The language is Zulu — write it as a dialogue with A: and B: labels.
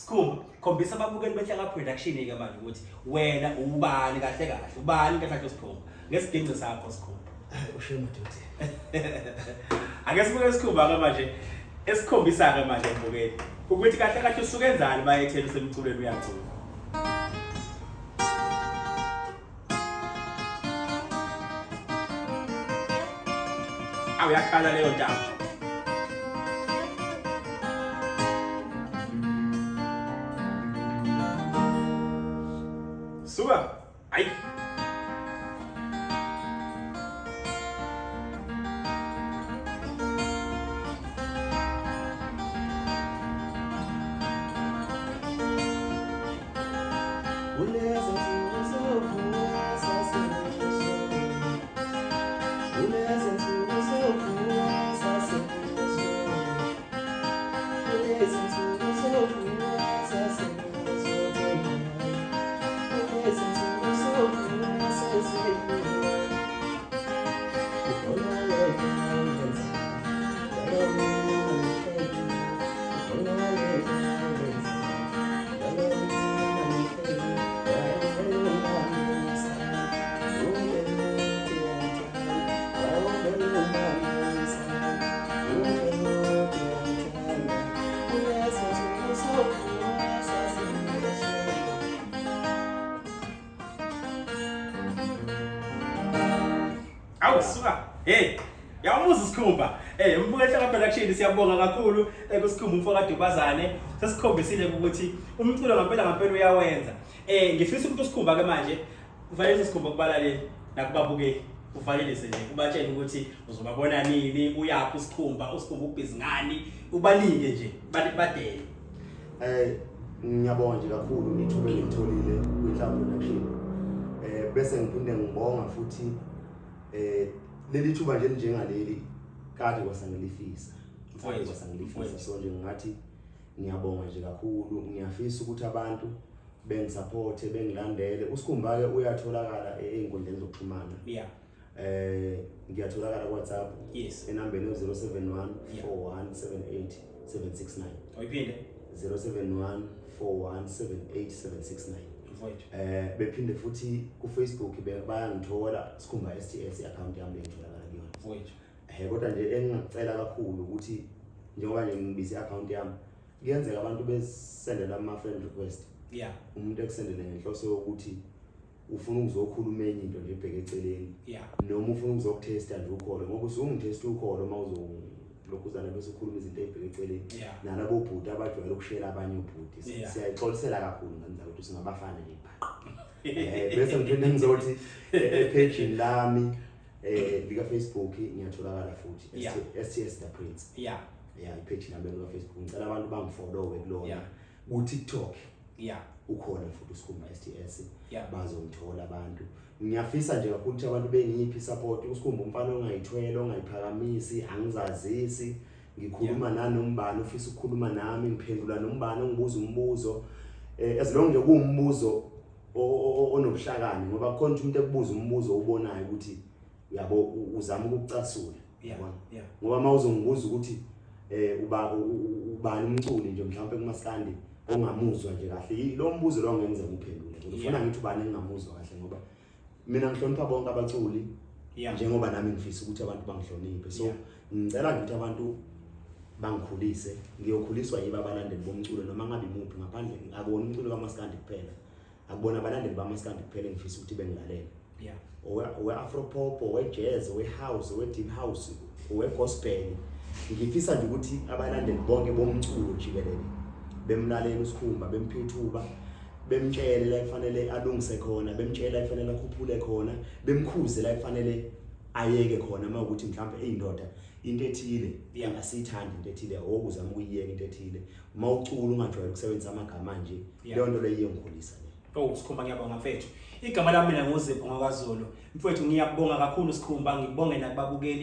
A: Skhumba, khombisa ababukeli beNhlaka Production ke manje ukuthi wena ubani kahle kahle, ubani kahle Skhumba. Ngesidingo sakho Skhumba.
B: Ushema duthi.
A: Ake sibuke Skhumba ke manje. Esikhombisa ke manje mbukeli. Ukuthi kahle kahle usuke enzani bayethela usemculweni uyacula. Uyakhala leyo ntambo. Suka. Ay. Suka. Hey, yamuza Skhumba. Umbuke Nhlaka Production siyabonga kakhulu kuSkhumba umfowethu Dubazane. Sesikhombisile ukuthi umculo ngampela uyawenza. Ngifisa ukuthi uSkhumba ke manje ufanele Skhumba kubalaleli nakubabukeli. Ufanelise nje kubatshela ukuthi uzobabona nini, uyaphi uSkhumba ubhizi ngani, ubanike nje badele.
B: Ngiyabonga nje kakhulu ngithuke ngitholile kwiNhlaka Production. Bese ngiphinde ngibonga futhi leli thuba nje njengaleli kade kwasangilifisa so nje ngathi ngiyabonga nje kakhulu ngiyafisa ukuthi abantu bengisupport bengilandele uSkhumba ke uyatholakala einkundleni zokuxhumana ngiyatholakala ku WhatsApp enambeni 071 4178 769
A: oyiphinde
B: 071 4178 769 bephinde futhi ku Facebook bayangithola Skhumba STS account yami engitholakala kuyona. Kodwa nje engingacela kakhulu ukuthi njengoba nje ngibiza account yami kuyenzeka abantu besendela ama friend request. Umuntu ekusendele ngenhloso yokuthi ufuna ukuzokhuluma enye into nje ebheke eceleni. Noma ufuna ukuzokutesta nje ukholo ngoba usungitesta ukholo mawuzolokhuzana bese ukhuluma izinto ezibheke eceleni. Nalabo bhuti abajwayele ukushela abanye ubhuti. Siyayixolisela kakhulu ngani ukuthi singabafana nje ibhaqa. Bese ngiphinde ngizothi page lami lika Facebook ngiyatholakala futhi STS the Prince. Ipage nami lika Facebook ngicela abantu bangifollowe kulona. Ku TikTok ukhona futhi uSkhumba STS bazongithola abantu. Ngiyafisa nje kakhulu ukuthi abantu bengiphi support uSkhumba umfana ongayithwela ongayiphakamisi angizazisi ngikhuluma nanombani ufisa ukukhuluma nami ngiphendula nombani ongibuza umbuzo as long nje kuwumbuzo onobuhlakani ngoba khona umuntu ekubuza umbuzo ubonayo ukuthi yabo uzama ukucasula ngoba mawuzongibuza ukuthi ubani umculi nje mhlawumbe kumaskandi ongamuzwa nje kahle lo mbuzo lo ngenza ngiphendule ngifuna ngithi ubani engamuzwa kahle ngoba mina ngihlonipha bonke abaculi njengoba nami ngifisa ukuthi abantu bangihloniphe so ngicela ngithi abantu bangikhulise ngiyokhuliswa yiba abalandeli bomculo noma ngabe imuphi ngaphandle akubona umculo kamaskandi kuphela akubona abalandeli bamaskandi kuphela ngifisa ukuthi bengilalele owe afro pop owe jazz owe house owe deep house owe gospel ngifisa nje ukuthi abalandeli bonke bomculo jikelele bemlaleli uSkhumba bemphithuba bemtshele la kufanele alungise khona bemtshela kufanele akhuphule khona bemkhuze la kufanele ayeke khona mawukuthi mhlawumbe eyindoda into ethile angasithandi into ethile okuzama ukuyiyeka into ethile mawucula ungajwayele ukusebenzisa amagama nje leyo nto leyo ngikhulisa le
A: Skhumba ngiyabonga mfethu igama lami mina ngozipho ngakwaZulu mfethu ngiyabonga kakhulu Skhumba ngibonge nakubabukeli